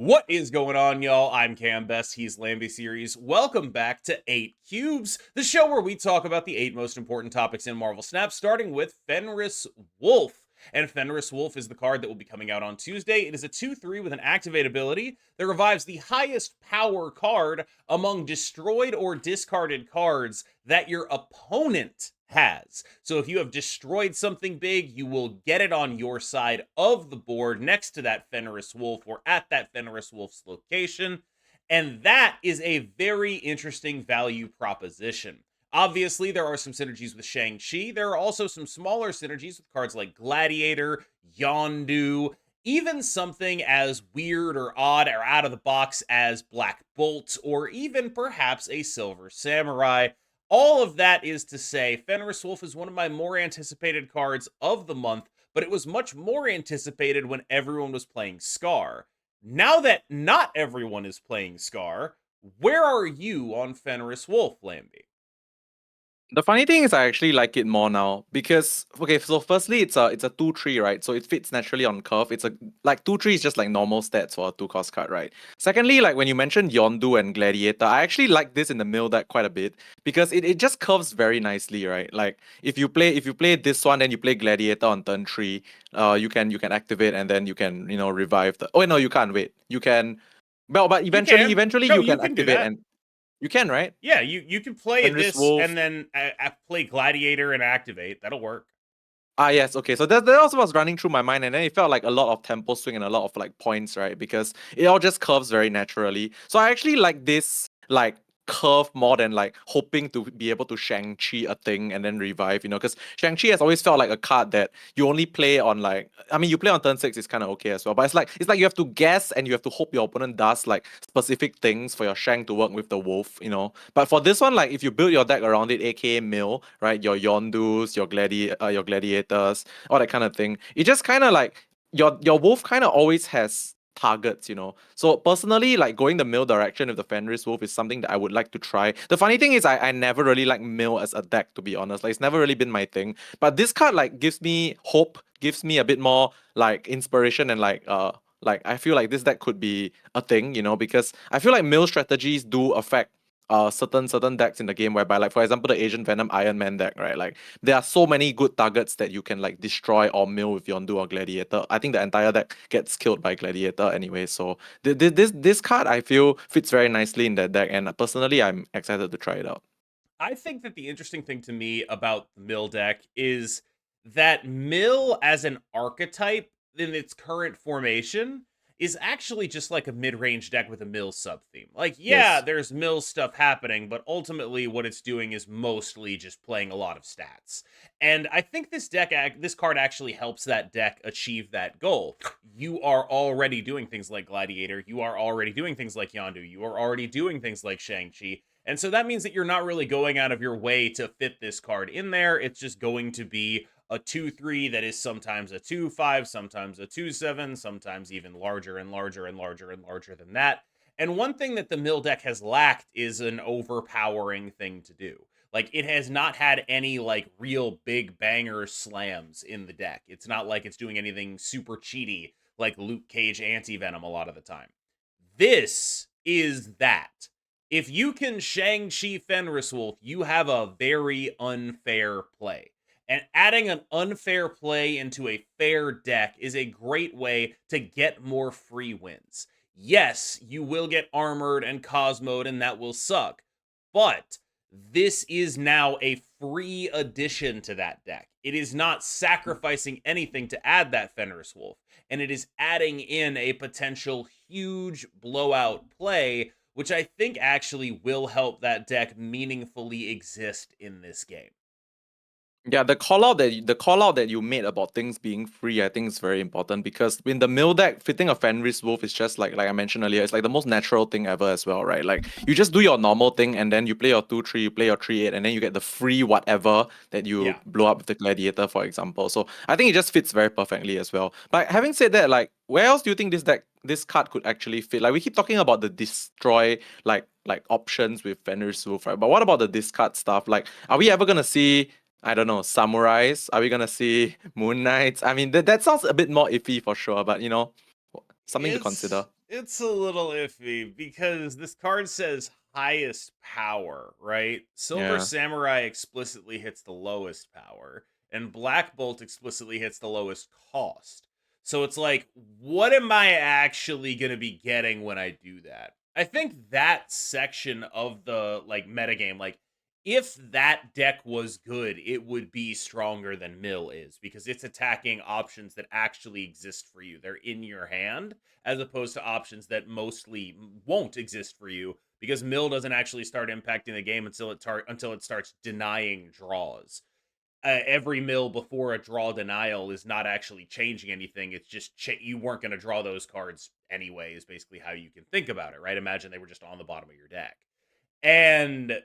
What is going on, y'all? I'm Cam Best. He's Lambie Series. Welcome back to 8 Cubes, the show where we talk about the 8 most important topics in Marvel Snap, starting with Fenris Wolf. And Fenris Wolf is the card that will be coming out on Tuesday. It is a 2/3 with an activate ability that revives the highest power card among destroyed or discarded cards that your opponent has. So if you have destroyed something big, you will get it on your side of the board next to that Fenris Wolf or at that Fenris Wolf's location. And that is a very interesting value proposition. Obviously, there are some synergies with Shang-Chi. There are also some smaller synergies with cards like Gladiator, Yondu, even something as weird or odd or out of the box as Black Bolt, or even perhaps a Silver Samurai. All of that is to say, Fenris Wolf is one of my more anticipated cards of the month, but it was much more anticipated when everyone was playing Scar. Now that not everyone is playing Scar, where are you on Fenris Wolf, Lambie? The funny thing is I actually like it more now because okay, so firstly it's a 2/3, right? So it fits naturally on curve. It's a like 2/3 is just like normal stats for a 2 cost card, right? Secondly, like when you mentioned Yondu and Gladiator, I actually like this in the mill deck quite a bit because it just curves very nicely, right? Like if you play this one, then you play Gladiator on turn 3, you can activate and then you can, revive the. Oh no, you can't wait. You can well, but You eventually can. eventually No, you you can can do activate that. and you can, right? Yeah, you can play Fenris this Wolf. and then play Gladiator and activate. That'll work. Ah, yes, okay. So that also was running through my mind, and then it felt like a lot of tempo swing and a lot of like points, right? Because it all just curves very naturally. So I actually like this like curve more than like hoping to be able to Shang-Chi a thing and then revive, because Shang-Chi has always felt like a card that you only play on like I mean you play on turn 6 is kind of okay as well. But it's like you have to guess and you have to hope your opponent does like specific things for your Shang to work with the wolf. But for this one, like if you build your deck around it, aka mill, right? Your Yondus, your gladiators, all that kind of thing. It just kind of like your wolf kind of always has targets. So personally, like going the mill direction with the Fenris Wolf is something that I would like to try. The funny thing is I never really like mill as a deck, to be honest. Like it's never really been my thing. But this card like gives me hope, gives me a bit more like inspiration and like I feel like this deck could be a thing, because I feel like mill strategies do affect certain decks in the game whereby, like, for example, the Asian Venom Iron Man deck, right? Like there are so many good targets that you can like destroy or mill with Yondu or Gladiator. I think the entire deck gets killed by Gladiator anyway. So this card I feel fits very nicely in that deck, and personally I'm excited to try it out. I think that the interesting thing to me about the Mill deck is that Mill as an archetype in its current formation is actually just like a mid-range deck with a Mill sub-theme. Like, yeah, Yes. there's Mill stuff happening, but ultimately what it's doing is mostly just playing a lot of stats. And I think this card actually helps that deck achieve that goal. You are already doing things like Gladiator, you are already doing things like Yondu, you are already doing things like Shang-Chi, and so that means that you're not really going out of your way to fit this card in there. It's just going to be a 2/3 that is sometimes a 2/5, sometimes a 2/7, sometimes even larger and larger and larger and larger than that. And one thing that the mill deck has lacked is an overpowering thing to do. Like, it has not had any like real big banger slams in the deck. It's not like it's doing anything super cheaty like Luke Cage Anti-venom a lot of the time. This is that. If you can Shang-Chi Fenris Wolf, you have a very unfair play. And adding an unfair play into a fair deck is a great way to get more free wins. Yes, you will get armored and cosmoed, and that will suck. But this is now a free addition to that deck. It is not sacrificing anything to add that Fenris Wolf, and it is adding in a potential huge blowout play, which I think actually will help that deck meaningfully exist in this game. Yeah, the call out that you made about things being free, I think is very important because in the mill deck, fitting a Fenris Wolf is just like I mentioned earlier, it's like the most natural thing ever as well, right? Like you just do your normal thing and then you play your 2/3, you play your 3/8, and then you get the free whatever that you Yeah. blow up with the Gladiator, for example. So I think it just fits very perfectly as well. But having said that, like where else do you think this card could actually fit? Like we keep talking about the destroy like options with Fenris Wolf, right? But what about the discard stuff? Like, are we ever gonna see, I don't know, samurais? Are we gonna see Moon Knights? I mean, that sounds a bit more iffy for sure, but something to It's consider. It's a little iffy because this card says highest power, right? Silver Yeah. Samurai explicitly hits the lowest power, and Black Bolt explicitly hits the lowest cost. So it's like, what am I actually going to be getting when I do that? I think that section of the like metagame, like if that deck was good, it would be stronger than Mill is because it's attacking options that actually exist for you. They're in your hand as opposed to options that mostly won't exist for you because Mill doesn't actually start impacting the game until it starts denying draws. Every mill before a draw denial is not actually changing anything. It's just you weren't going to draw those cards anyway. Is basically how you can think about it, right? Imagine they were just on the bottom of your deck, and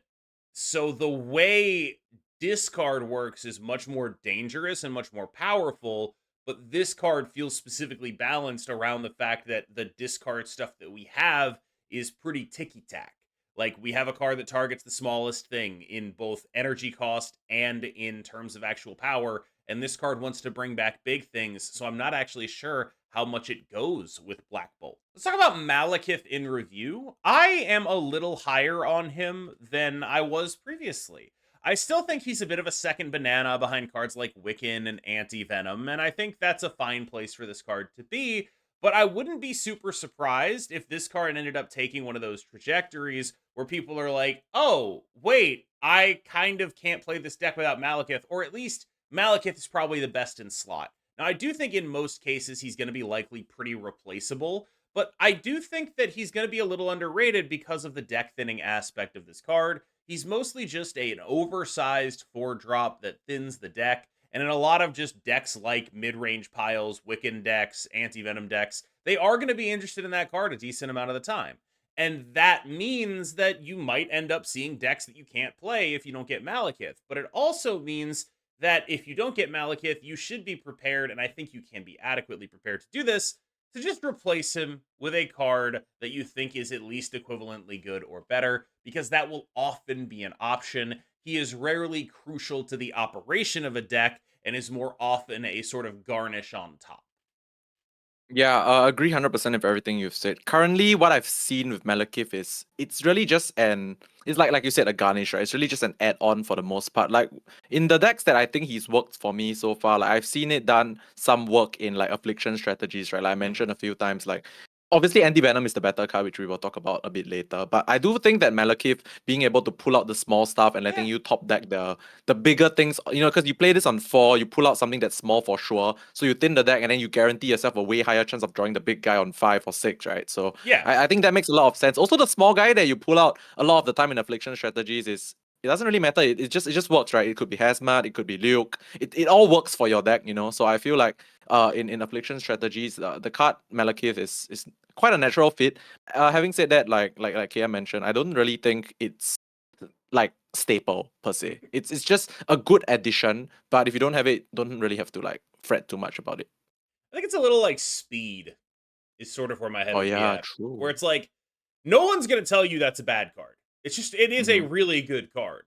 so the way discard works is much more dangerous and much more powerful, but this card feels specifically balanced around the fact that the discard stuff that we have is pretty ticky tack. Like we have a card that targets the smallest thing in both energy cost and in terms of actual power, and this card wants to bring back big things, so I'm not actually sure how much it goes with Black Bolt. Let's talk about Malekith in review. I am a little higher on him than I was previously. I still think he's a bit of a second banana behind cards like Wiccan and Anti-Venom, and I think that's a fine place for this card to be, but I wouldn't be super surprised if this card ended up taking one of those trajectories where people are like, oh, wait, I kind of can't play this deck without Malekith, or at least Malekith is probably the best in slot. Now, I do think in most cases he's going to be likely pretty replaceable, but I do think that he's going to be a little underrated because of the deck thinning aspect of this card. He's mostly just an oversized 4-drop that thins the deck, and in a lot of just decks like mid-range piles, Wiccan decks, Anti-Venom decks, they are going to be interested in that card a decent amount of the time. And that means that you might end up seeing decks that you can't play if you don't get Malekith. But it also means that if you don't get Malekith, you should be prepared, and I think you can be adequately prepared to do this, to just replace him with a card that you think is at least equivalently good or better, because that will often be an option. He is rarely crucial to the operation of a deck and is more often a sort of garnish on top. Yeah, agree 100% with everything you've said. Currently, what I've seen with Malekith is it's really just it's like you said, a garnish, right? It's really just an add-on for the most part. Like in the decks that I think he's worked for me so far, like I've seen it done some work in like affliction strategies, right? Like I mentioned a few times, like obviously Anti-Venom is the better card, which we will talk about a bit later. But I do think that Malekith being able to pull out the small stuff and letting Yeah. you top deck the bigger things, because you play this on 4, you pull out something that's small for sure. So you thin the deck and then you guarantee yourself a way higher chance of drawing the big guy on 5 or 6, right? So Yeah. I think that makes a lot of sense. Also, the small guy that you pull out a lot of the time in affliction strategies is it doesn't really matter. It just works, right? It could be Hazmat, it could be Luke. It all works for your deck. So I feel like in affliction strategies, the card Malekith is quite a natural fit. Having said that, like Kia mentioned, I don't really think it's like staple per se. It's just a good addition, but if you don't have it, don't really have to like fret too much about it. I think it's a little like speed is sort of where my head Oh would be yeah, at. Where true. it's like, no one's gonna tell you that's a bad card. It is a Mm-hmm. really good card.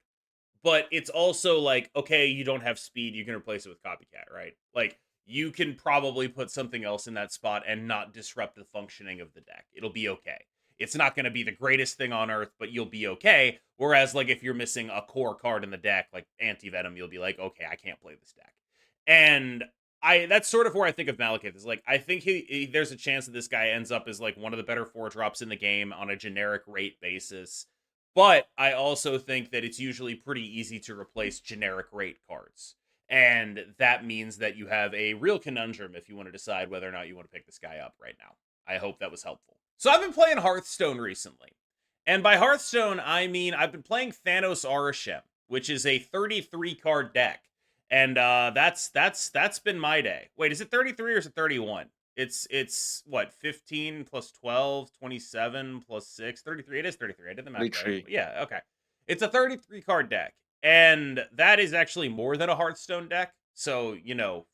But it's also like, okay, you don't have speed, you can replace it with copycat, right? Like you can probably put something else in that spot and not disrupt the functioning of the deck. It'll be okay. It's not going to be the greatest thing on earth, but you'll be okay. Whereas, like, if you're missing a core card in the deck, like Anti-Venom, you'll be like, okay, I can't play this deck. And that's sort of where I think of Malekith. Is like, I think there's a chance that this guy ends up as like one of the better 4-drops in the game on a generic rate basis. But I also think that it's usually pretty easy to replace generic rate cards. And that means that you have a real conundrum if you want to decide whether or not you want to pick this guy up right now. I hope that was helpful. So I've been playing Hearthstone recently. And by Hearthstone, I mean I've been playing Thanos Arishem, which is a 33 card deck. And that's been my day. Wait, is it 33 or is it 31? It's what, 15 plus 12, 27 plus 6, 33. It is 33. I did the math right. Literally. Yeah, okay. It's a 33 card deck. And that is actually more than a Hearthstone deck. So,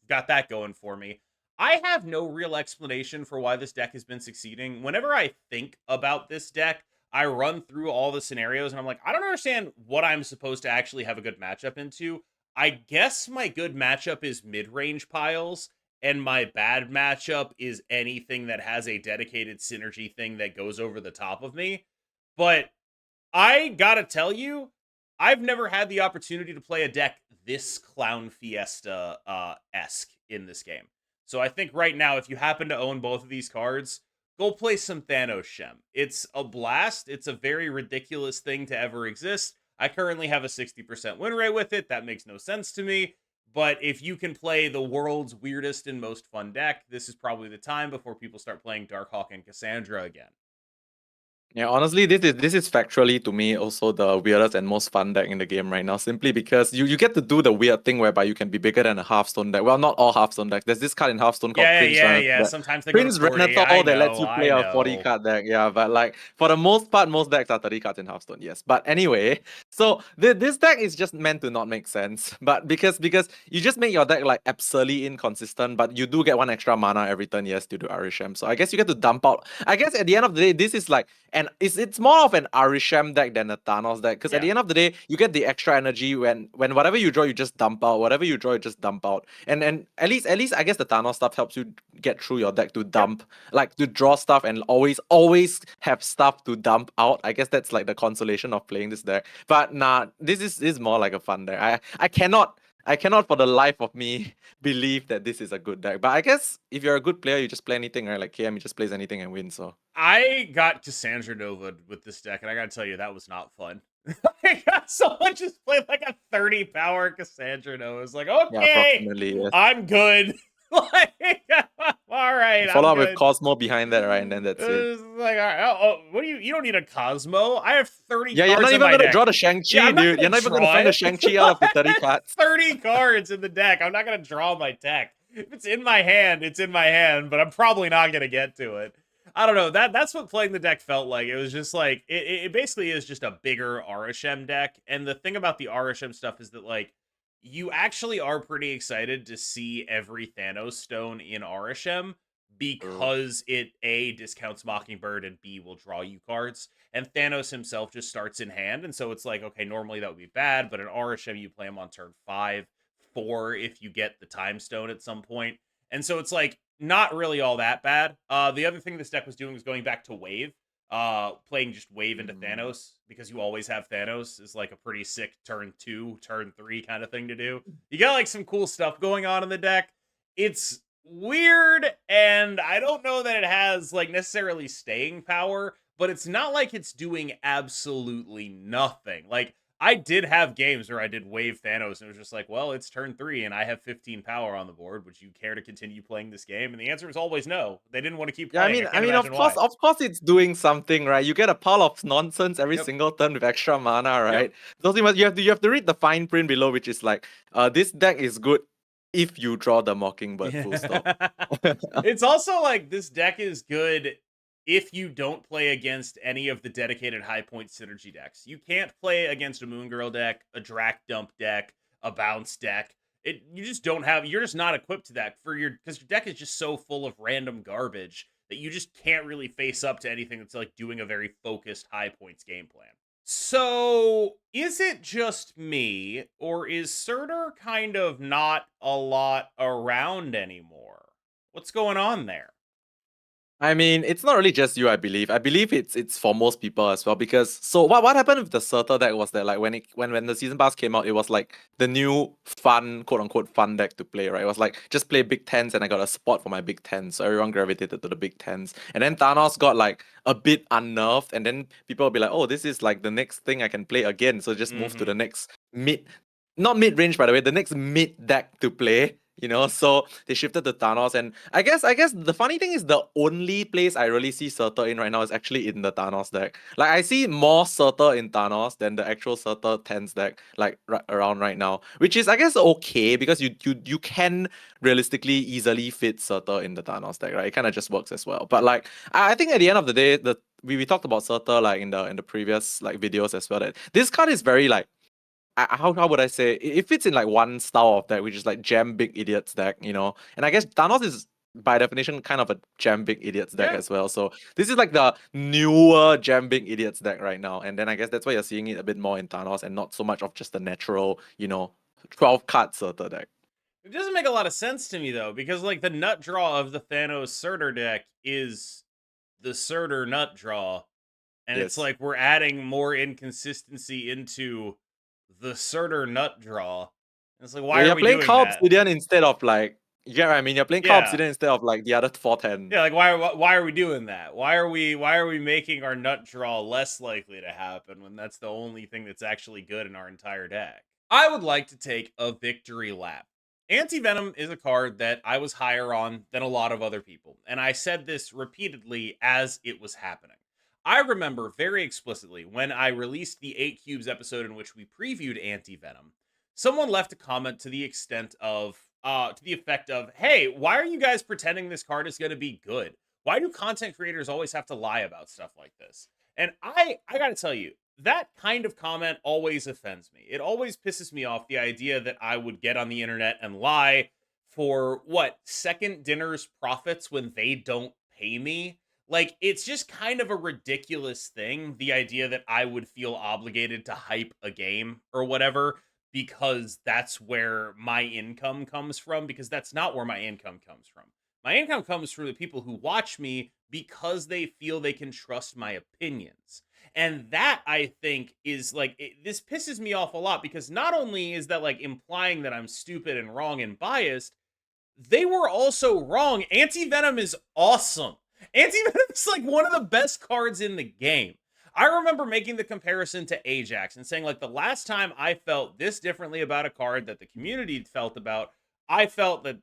got that going for me. I have no real explanation for why this deck has been succeeding. Whenever I think about this deck, I run through all the scenarios and I'm like, I don't understand what I'm supposed to actually have a good matchup into. I guess my good matchup is mid-range piles, and my bad matchup is anything that has a dedicated synergy thing that goes over the top of me. But I gotta tell you, I've never had the opportunity to play a deck this Clown Fiesta esque in this game. So I think right now, if you happen to own both of these cards, go play some Thanos Shem. It's a blast. It's a very ridiculous thing to ever exist. I currently have a 60% win rate with it. That makes no sense to me. But if you can play the world's weirdest and most fun deck, this is probably the time before people start playing Darkhawk and Cassandra again. Yeah, honestly, this is factually to me also the weirdest and most fun deck in the game right now, simply because you get to do the weird thing whereby you can be bigger than a Hearthstone deck. Well, not all Hearthstone decks. There's this card in Hearthstone called Yeah, Prince yeah, Renathal. yeah. Sometimes they go to Prince 40. I Renathal that lets know, you play I a 40 know. card deck. Yeah, but like for the most part, most decks are 30 cards in Hearthstone, yes. But anyway, so this deck is just meant to not make sense. But because you just make your deck like absolutely inconsistent, but you do get one extra mana every turn, yes, due to Arishem. So I guess you get to dump out. I guess at the end of the day, this is like and it's more of an Arishem deck than a Thanos deck. Because at Yeah. the end of the day, you get the extra energy when whatever you draw, you just dump out. Whatever you draw, you just dump out. And at least I guess the Thanos stuff helps you get through your deck to dump, like to draw stuff and always have stuff to dump out. I guess that's like the consolation of playing this deck. But nah, this is more like a fun deck. I cannot for the life of me believe that this is a good deck. But I guess if you're a good player, you just play anything, right? Like KM, he just plays anything and wins. So I got Cassandra Nova with this deck, and I gotta tell you, that was not fun. I got someone just played like a 30 power Cassandra Nova. It's like, yeah, okay, approximately, yes. I'm good. Like, all right, I'm Follow up with good. Cosmo behind that, right? And then that's it. It's like, all right, what do you don't need a Cosmo. I have 30 Yeah, you're cards not in even my gonna deck. draw the Yeah, Shang-Chi, I'm not dude. gonna You're not even gonna draw find the it. Shang-Chi out of the 30 cards. 30 cards in the deck. I'm not gonna draw my deck. If it's in my hand, it's in my hand, but I'm probably not gonna get to it. I don't know. That's what playing the deck felt like. It was just like it basically is just a bigger Arishem deck. And the thing about the Arishem stuff is that like you actually are pretty excited to see every Thanos stone in Arishem True. because it A discounts Mockingbird and B will draw you cards. And Thanos himself just starts in hand. And so it's like, okay, normally that would be bad, but in Arishem you play him on turn 5, 4 if you get the time stone at some point. And so it's like not really all that bad. The other thing this deck was doing was going back to wave. Playing just wave into Mm. Thanos because you always have Thanos is like a pretty sick turn 2, turn 3 kind of thing to do. You got like some cool stuff going on in the deck. It's weird, and I don't know that it has like necessarily staying power, but it's not like it's doing absolutely nothing. Like I did have games where I did wave Thanos and it was just like, well, it's turn 3 and I have 15 power on the board. Would you care to continue playing this game? And the answer is always no. They didn't want to keep Yeah, I playing. I mean, can't of imagine course, why. it's doing something, right? You get a pile of nonsense every Yep. single turn with extra mana, Yep. right? So you have to read the fine print below, which is like, this deck is good if you draw the Mockingbird. Full stop. Yeah. It's also like this deck is good if you don't play against any of the dedicated high point synergy decks. You can't play against a Moon Girl deck, a Drac Dump deck, a Bounce deck. You just don't have you're just not equipped to that for your because your deck is just so full of random garbage that you just can't really face up to anything that's like doing a very focused high points game plan. So, is it just me, or is Surtur kind of not a lot around anymore? What's going on there? I mean, it's not really just you, I believe. I believe it's for most people as well. Because so what happened with the Surtur deck was that like when the season pass came out, it was like the new fun, quote unquote fun deck to play, right? It was like just play big tens and I got a spot for my big tens. So everyone gravitated to the big tens. And then Thanos got like a bit unnerved, and then people will be like, oh, this is like the next thing I can play again. So just move to Mm-hmm. the next not mid range, by the way, the next mid deck to play. So they shifted to Thanos, and I guess the funny thing is the only place I really see Surtur in right now is actually in the Thanos deck. Like I see more Surtur in Thanos than the actual Surtur tens deck, like around right now, which is I guess okay because you can realistically easily fit Surtur in the Thanos deck, right? It kind of just works as well. But like I think at the end of the day, we talked about Surtur like in the previous like videos as well, that this card is very like how would I say it fits in like one style of deck, which is like Jam Big Idiots deck. And I guess Thanos is by definition kind of a Jam Big Idiots deck Yeah. as well. So this is like the newer Jam Big Idiots deck right now. And then I guess that's why you're seeing it a bit more in Thanos and not so much of just the natural 12 card Surtur deck. It doesn't make a lot of sense to me though, because like the nut draw of the Thanos Surtur deck is the Surtur nut draw, and it's Yes. like we're adding more inconsistency into the Surtur nut draw. And it's like, Yeah, why are you're we playing doing Car that? Obsidian instead of like, you get what I mean? You're playing Car Yeah. Obsidian instead of like the other 410. Yeah, like why are we doing that? Why are we making our nut draw less likely to happen when that's the only thing that's actually good in our entire deck? I would like to take a victory lap. Anti-venom is a card that I was higher on than a lot of other people, and I said this repeatedly as it was happening. I remember very explicitly when I released the 8 Cubes episode in which we previewed Anti-venom, someone left a comment to the extent of to the effect of, "Hey, why are you guys pretending this card is going to be good? Why do content creators always have to lie about stuff like this?" And I got to tell you, that kind of comment always offends me. It always pisses me off, the idea that I would get on the internet and lie for what, second dinner's profits when they don't pay me. Like, it's just kind of a ridiculous thing, the idea that I would feel obligated to hype a game or whatever because that's where my income comes from, because that's not where my income comes from. My income comes from the people who watch me because they feel they can trust my opinions. And that, I think, is like this pisses me off a lot, because not only is that like implying that I'm stupid and wrong and biased, they were also wrong. Anti-venom is awesome. Anti-venom is like one of the best cards in the game. I remember making the comparison to Ajax and saying, like, the last time I felt this differently about a card that the community felt about, I felt that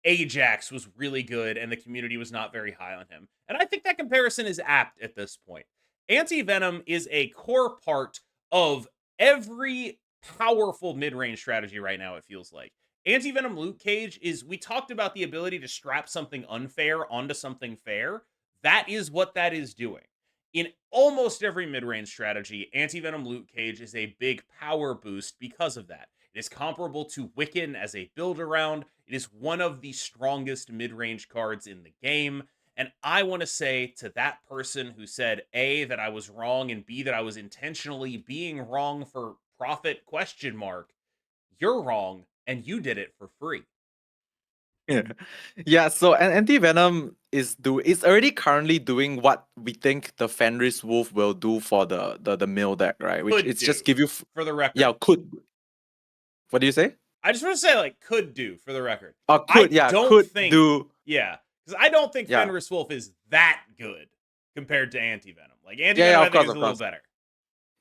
Ajax was really good and the community was not very high on him. And I think that comparison is apt at this point. Anti-venom is a core part of every powerful mid-range strategy right now, it feels like. Anti-venom Loot Cage is, we talked about the ability to strap something unfair onto something fair. That is what that is doing. In almost every mid-range strategy, Anti-venom Loot Cage is a big power boost because of that. It is comparable to Wiccan as a build around. It is one of the strongest mid-range cards in the game. And I want to say to that person who said A, that I was wrong, and B, that I was intentionally being wrong for profit question mark, you're wrong, and you did it for free. Yeah. Yeah, so an anti-venom is already currently doing what we think the Fenris Wolf will do for the mill deck, right? Which Could it's just do, give you for the yeah, record. could. What do you say? I just want to say, like, could do, for the record. Could, I yeah, don't could think, do. yeah, because I don't think Yeah. Fenris Wolf is that good compared to Anti-venom. Like, Yeah, Anti-venom, yeah, I of think, course, is a of little course. better.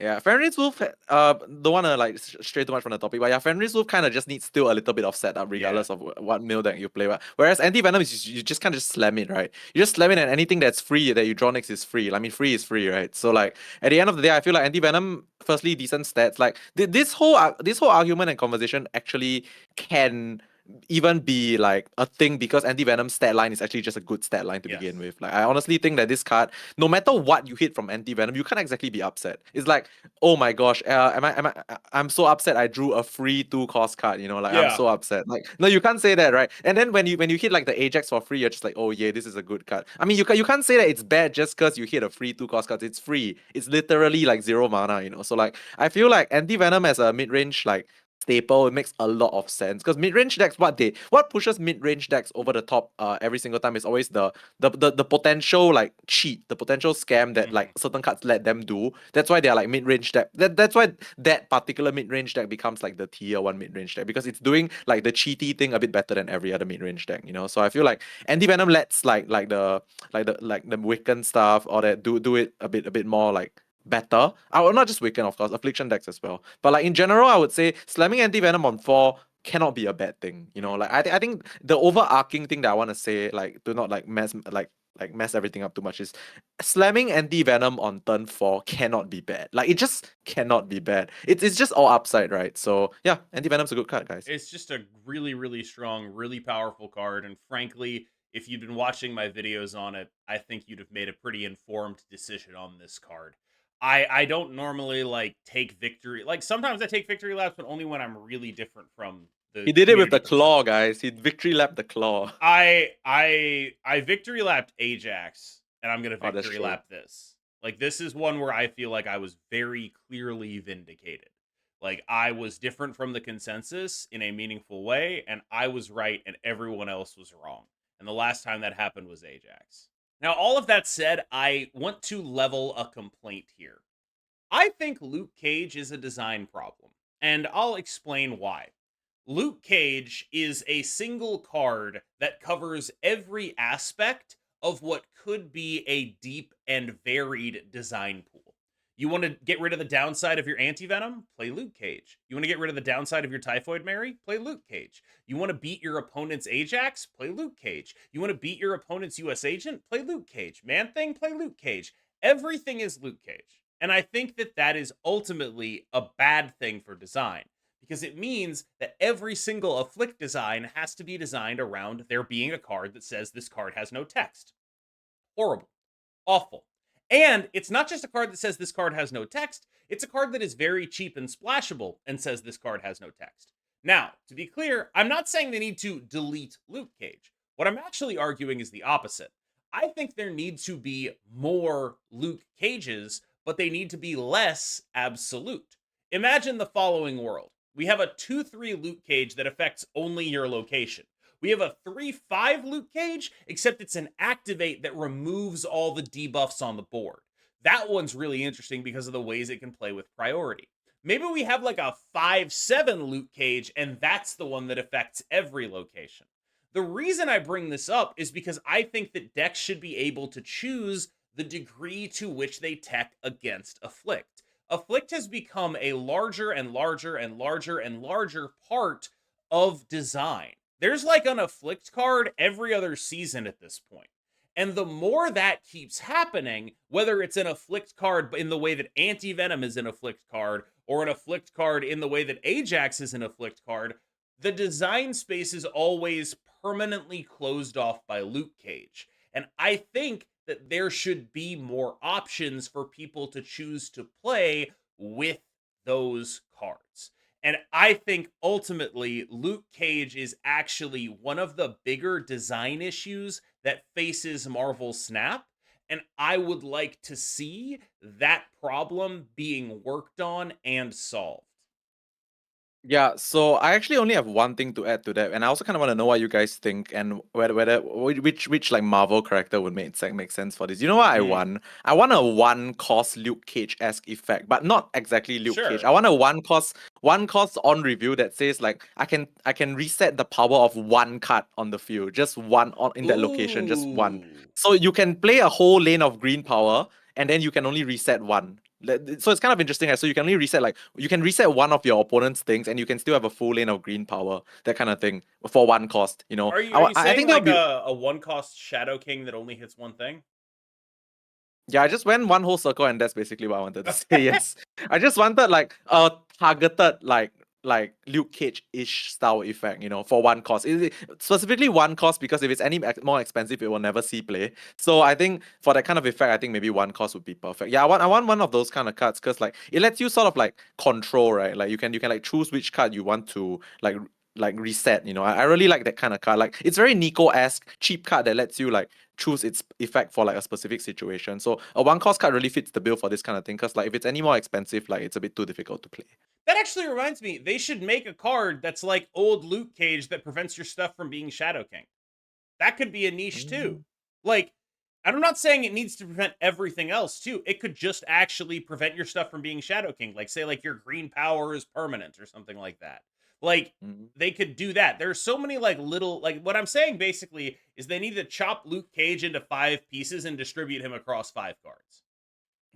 Yeah, Fenris Wolf, don't wanna like stray too much from the topic, but yeah, Fenris Wolf kind of just needs still a little bit of setup, Yeah. regardless of what mill deck you play with. Whereas Anti-Venom is you just kind of just slam it, right? You just slam it, and anything that's free that you draw next is free. I mean, free is free, right? So like at the end of the day, I feel like Anti-Venom, firstly, decent stats. Like this whole argument and conversation actually can even be like a thing because Anti-Venom stat line is actually just a good stat line to begin Yes. with. Like I honestly think that this card, no matter what you hit from Anti-Venom, you can't exactly be upset. It's like, oh my gosh, I'm so upset I drew a free 2 cost card, like I'm Yeah. so upset. Like, no, you can't say that, right? And then when you hit like the Ajax for free, you're just like, oh yeah, this is a good card. I mean, you can't say that it's bad just because you hit a free 2 cost card. It's free. It's literally like 0 mana. So like I feel like Anti-Venom as a mid-range like staple, it makes a lot of sense. Because mid-range decks, what pushes mid-range decks over the top every single time is always the potential like cheat, the potential scam that Hmm. like certain cards let them do. That's why they're like mid-range deck. That's why that particular mid-range deck becomes like the tier 1 mid-range deck, because it's doing like the cheaty thing a bit better than every other mid-range deck. So I feel like Anti-Venom lets like the Wiccan stuff or that do it a bit more like better. I will not just Wiccan, of course, Affliction decks as well. But like in general, I would say slamming Anti-Venom on 4 cannot be a bad thing. Like I think the overarching thing that I want to say, like, do not like mess everything up too much, is slamming Anti-Venom on turn 4 cannot be bad. Like it just cannot be bad. It's just all upside, right? So yeah, Anti-Venom's a good card, guys. It's just a really, really strong, really powerful card. And frankly, if you'd been watching my videos on it, I think you'd have made a pretty informed decision on this card. I don't normally like take victory. Like, sometimes I take victory laps, but only when I'm really different from He the did it with community the claw, perception. guys. He victory lapped the claw. I victory lapped Ajax, and I'm gonna Oh, that's victory true. lap this. Like, this is one where I feel like I was very clearly vindicated. Like, I was different from the consensus in a meaningful way, and I was right, and everyone else was wrong. And the last time that happened was Ajax. Now, all of that said, I want to level a complaint here. I think Luke Cage is a design problem, and I'll explain why. Luke Cage is a single card that covers every aspect of what could be a deep and varied design pool. You want to get rid of the downside of your Anti-venom? Play Luke Cage. You want to get rid of the downside of your Typhoid Mary? Play Luke Cage. You want to beat your opponent's Ajax? Play Luke Cage. You want to beat your opponent's US Agent? Play Luke Cage. Man-Thing? Play Luke Cage. Everything is Luke Cage. And I think that that is ultimately a bad thing for design because it means that every single Afflict design has to be designed around there being a card that says this card has no text. Horrible. Awful. And it's not just a card that says this card has no text, it's a card that is very cheap and splashable and says this card has no text. Now, to be clear, I'm not saying they need to delete Luke Cage. What I'm actually arguing is the opposite. I think there need to be more Luke Cages, but they need to be less absolute. Imagine the following world. We have a 2/3 Luke Cage that affects only your location. We have a 3/5 Luke Cage, except it's an activate that removes all the debuffs on the board. That one's really interesting because of the ways it can play with priority. Maybe we have like a 5/7 Luke Cage, and that's the one that affects every location. The reason I bring this up is because I think that decks should be able to choose the degree to which they tech against Afflict. Afflict has become a larger and larger and larger and larger part of design. There's like an Afflict card every other season at this point. And the more that keeps happening, whether it's an Afflict card in the way that Anti-venom is an Afflict card, or an Afflict card in the way that Ajax is an Afflict card, the design space is always permanently closed off by Luke Cage. And I think that there should be more options for people to choose to play with those cards. And I think ultimately Luke Cage is actually one of the bigger design issues that faces Marvel Snap. And I would like to see that problem being worked on and solved. Yeah, so I actually only have one thing to add to that, and I also kind of want to know what you guys think and whether which like Marvel character would make sense for this. You know what I Mm, want? I want a one cost Luke Cage-esque effect, but not exactly Luke Cage. sure. I want a one cost on review that says like I can reset the power of one card on the field, just one on in that location, just one. Ooh. So you can play a whole lane of green power, and then you can only reset one. So it's kind of interesting. So you can only reset you can reset one of your opponent's things, and you can still have a full lane of green power, that kind of thing, for one cost. Are you I saying think that'll like be. a one cost Shadow King that only hits one thing? Yeah, I just went one whole circle, and that's basically what I wanted to say. Yes, I just wanted like a targeted like Luke Cage-ish style effect, for one cost. Specifically one cost, because if it's any more expensive, it will never see play. So I think for that kind of effect, I think maybe one cost would be perfect. Yeah, I want one of those kind of cards because like it lets you sort of like control, right? Like you can like choose which card you want to like reset. I really like that kind of card. Like it's very Nico-esque, cheap card that lets you like choose its effect for like a specific situation. So a one cost card really fits the bill for this kind of thing. Because like if it's any more expensive, like it's a bit too difficult to play. That actually reminds me, they should make a card that's like old Luke Cage that prevents your stuff from being Shadow King. That could be a niche too. Mm. Like, and I'm not saying it needs to prevent everything else too. It could just actually prevent your stuff from being Shadow King. Like, say, like your green power is permanent or something like that. Like, Mm. they could do that. There's so many like little like what I'm saying basically is they need to chop Luke Cage into 5 pieces and distribute him across 5 cards.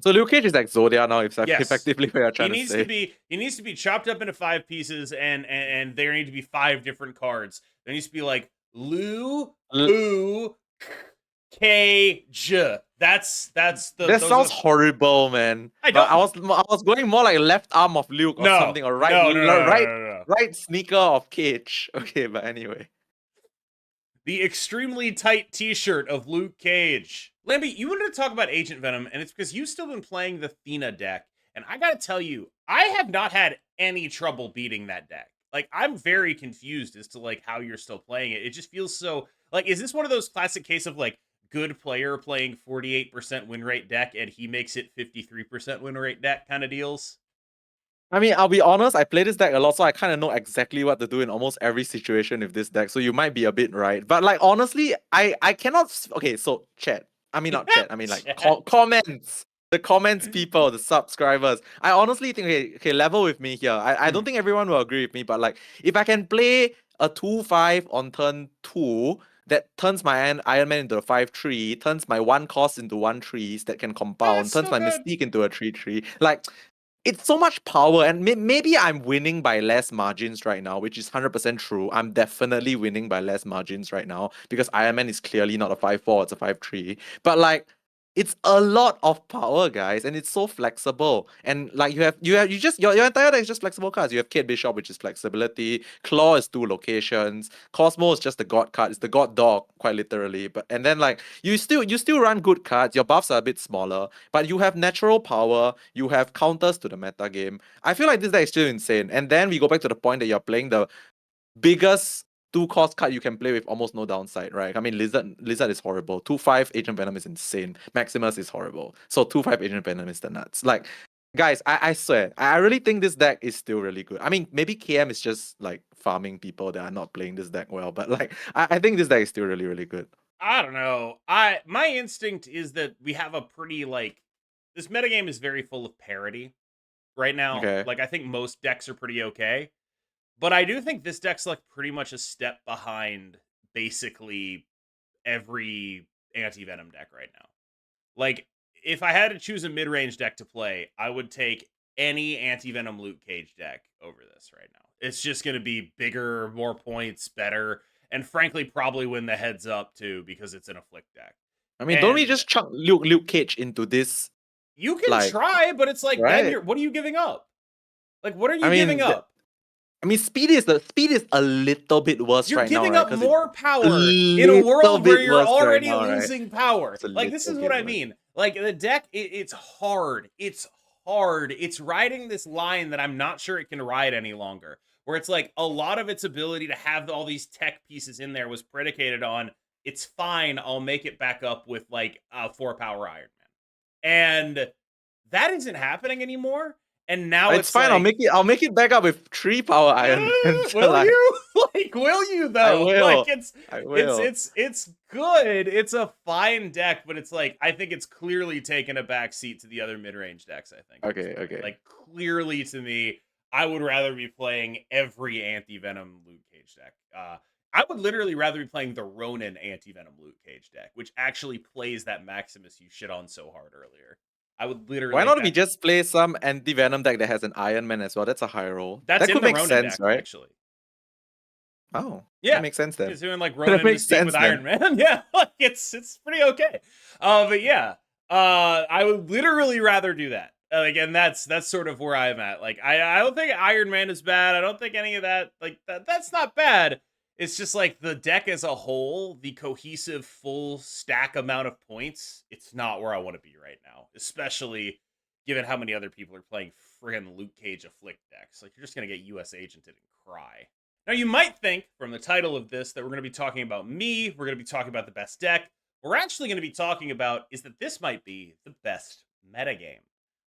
So Luke Cage is like Zodia now, if Yes. effectively what you're He trying to needs to say. be he needs to be chopped up into 5 pieces and there need to be 5 different cards. There needs to be like Lu L- Ooh Cage. That's the that those are sounds the horrible, man. I But I don't was I was going more like left arm of Luke or no. something, or No, no, no, no, right no, no. right sneaker of Cage. Okay, but anyway. The extremely tight t-shirt of Luke Cage. Lamby, you wanted to talk about Agent Venom, and it's because you've still been playing the Thena deck. And I gotta tell you, I have not had any trouble beating that deck. Like, I'm very confused as to like how you're still playing it. It just feels so like, is this one of those classic case of like good player playing 48% win rate deck and he makes it 53% win rate deck kind of deals? I mean, I'll be honest, I play this deck a lot, so I kind of know exactly what to do in almost every situation with this deck. So you might be a bit right. But like honestly, I cannot okay, so chat. I mean not chat, I mean like Chat. comments. The comments people, the subscribers. I honestly think okay, level with me here. I don't Mhm. think everyone will agree with me, but like if I can play a 2/5 on turn 2 that turns my Iron Man into a 5/3, turns my 1 cost into 1/3s that can That's compound, turns still my good. Mystique into a 3/3. Like it's so much power, and maybe I'm winning by less margins right now, which is 100% true. I'm definitely winning by less margins right now because Iron Man is clearly not a 5/4, it's a 5/3. But like, it's a lot of power, guys, and it's so flexible. And like you just your entire deck is just flexible cards. You have Kate Bishop, which is flexibility. Claw is 2 locations. Cosmo is just the god card. It's the god dog, quite literally. But and then like you still run good cards. Your buffs are a bit smaller, but you have natural power. You have counters to the meta game. I feel like this deck is still insane. And then we go back to the point that you're playing the biggest 2 cost card you can play with almost no downside, right? I mean, Lizard is horrible. 2/5 Agent Venom is insane. Maximus is horrible. So 2/5 Agent Venom is the nuts. Like, guys, I swear, I really think this deck is still really good. I mean, maybe KM is just like farming people that are not playing this deck well, but like, I think this deck is still really, really good. I don't know. My instinct is that we have a pretty like this metagame is very full of parity right now. Okay. Like I think most decks are pretty okay. But I do think this deck's like pretty much a step behind basically every anti-venom deck right now. Like if I had to choose a mid-range deck to play, I would take any anti-venom loot cage deck over this right now. It's just going to be bigger, more points, better, and frankly probably win the heads up too because it's an afflict deck. I mean, don't we And just chuck Luke Cage into this, you can like, try, but it's like then right? you're what are you giving up? Like what are I you giving mean, up? speed is a little bit worse You're right now, giving right? up Because it's more a power in a little world where bit you're worse right already now, right? losing power. It's a Like this little is what bit I worse. mean. Like the deck, it's hard. It's hard. It's riding this line that I'm not sure it can ride any longer. Where it's like a lot of its ability to have all these tech pieces in there was predicated on it's fine. I'll make it back up with like 4 power Iron Man, and that isn't happening anymore. And now It's it's fine. like I'll make it back up with 3 power Iron Man. So will like, you? Like, will you I though? Like, will. it's I it's will. it's it's good. It's a fine deck, but it's like I think it's clearly taken a back seat to the other mid range decks. I think at this Okay. point, Okay. like clearly to me, I would rather be playing every anti venom loot cage deck. I would literally rather be playing the Ronin anti venom loot cage deck, which actually plays that Maximus you shit on so hard earlier. I would Why literally not we that just play some anti-venom deck that has an Iron Man as well? That's a high roll. that's That in could the make Ronin sense, deck right? actually. Oh, that Yeah. makes sense then. He's doing like That Ronin makes Mystique with sense then. Iron Man. Yeah, like it's pretty okay. But yeah, I would literally rather do that. Like, and that's sort of where I'm at. Like, I don't think Iron Man is bad. I don't think any of that. Like that's not bad. It's just like the deck as a whole, the cohesive full stack amount of points. It's not where I want to be right now, especially given how many other people are playing friggin' Luke Cage afflict decks. Like, you're just gonna get US agented and cry. Now, you might think from the title of this that we're going to be talking about me, we're going to be talking about the best deck. What we're actually going to be talking about is that this might be the best metagame.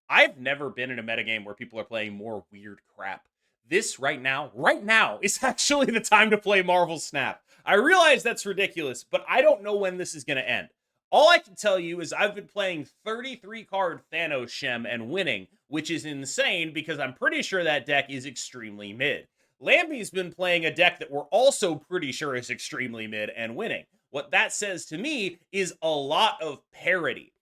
I've never been in a metagame where people are playing more weird crap. This right now is actually the time to play Marvel Snap. I realize that's ridiculous, but I don't know when this is going to end. All I can tell you is I've been playing 33 card Thanos Shem and winning, which is insane because I'm pretty sure that deck is extremely mid. Lambie's been playing a deck that we're also pretty sure is extremely mid and winning. What that says to me is a lot of parity.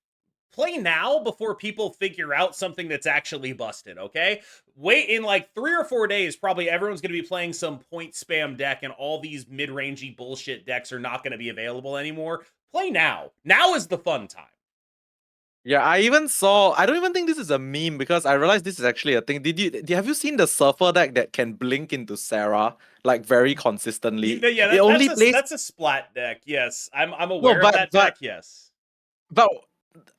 Play now before people figure out something that's actually busted, okay? Wait in like 3 or 4 days, probably everyone's going to be playing some point spam deck and all these mid-rangey bullshit decks are not going to be available anymore. Play now. Now is the fun time. Yeah, I even saw. I don't even think this is a meme because I realized this is actually a thing. Have you seen the Surfer deck that can blink into Sarah like very consistently? Yeah, It only plays that's a splat deck. Yes, I'm no, aware of that deck. Yes. but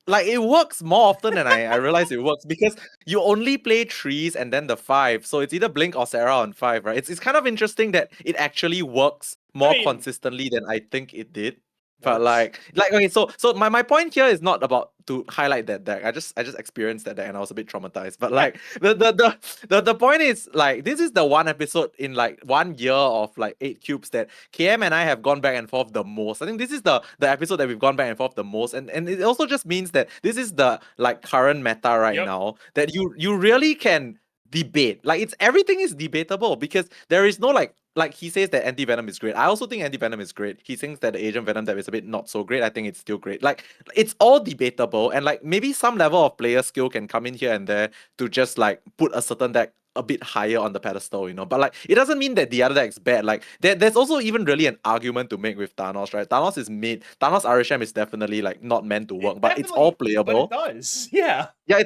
like it works more often than I realize it works because you only play threes and then the five. So it's either Blink or Sarah on five, right? It's kind of interesting that it actually works I more mean, consistently than I think it did. But Works. like okay, so my point here is not about to highlight that deck. I just experienced that deck and I was a bit traumatized. But Yeah. like the point is like this is the one episode in like 1 year of like 8 cubes that KM and I have gone back and forth the most. I think this is the episode that we've gone back and forth the most, and it also just means that this is the like current meta right Yep. now that you really can debate. Like it's everything is debatable because there is no like he says that anti-venom is great. I also think anti-venom is great. He thinks that the Asian venom that is a bit not so great. I think it's still great. Like it's all debatable, and like maybe some level of player skill can come in here and there to just like put a certain deck a bit higher on the pedestal, you know. But like it doesn't mean that the other deck's bad. Like there's also even really an argument to make with Thanos, right? Thanos is mid. Thanos Arishem is definitely like not meant to work, It but it's all definitely, but it playable. does. Yeah. Yeah,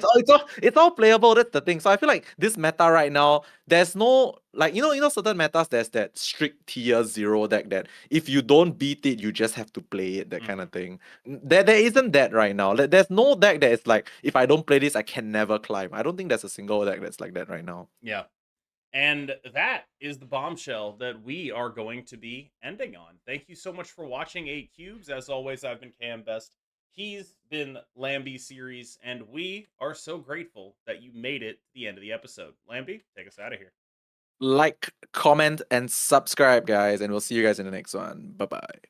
it's all playable. That's the thing. So I feel like this meta right now, there's no like you know certain metas. There's that strict tier 0 deck that if you don't beat it, you just have to play it. That kind Mhm. of thing. There isn't that right now. There's no deck that is like if I don't play this, I can never climb. I don't think there's a single deck that's like that right now. Yeah. And that is the bombshell that we are going to be ending on. Thank you so much for watching 8 Cubes. As always, I've been Cam Best. He's been Lambie Series, and we are so grateful that you made it to the end of the episode. Lambie, take us out of here. Like, comment, and subscribe, guys, and we'll see you guys in the next one. Bye bye.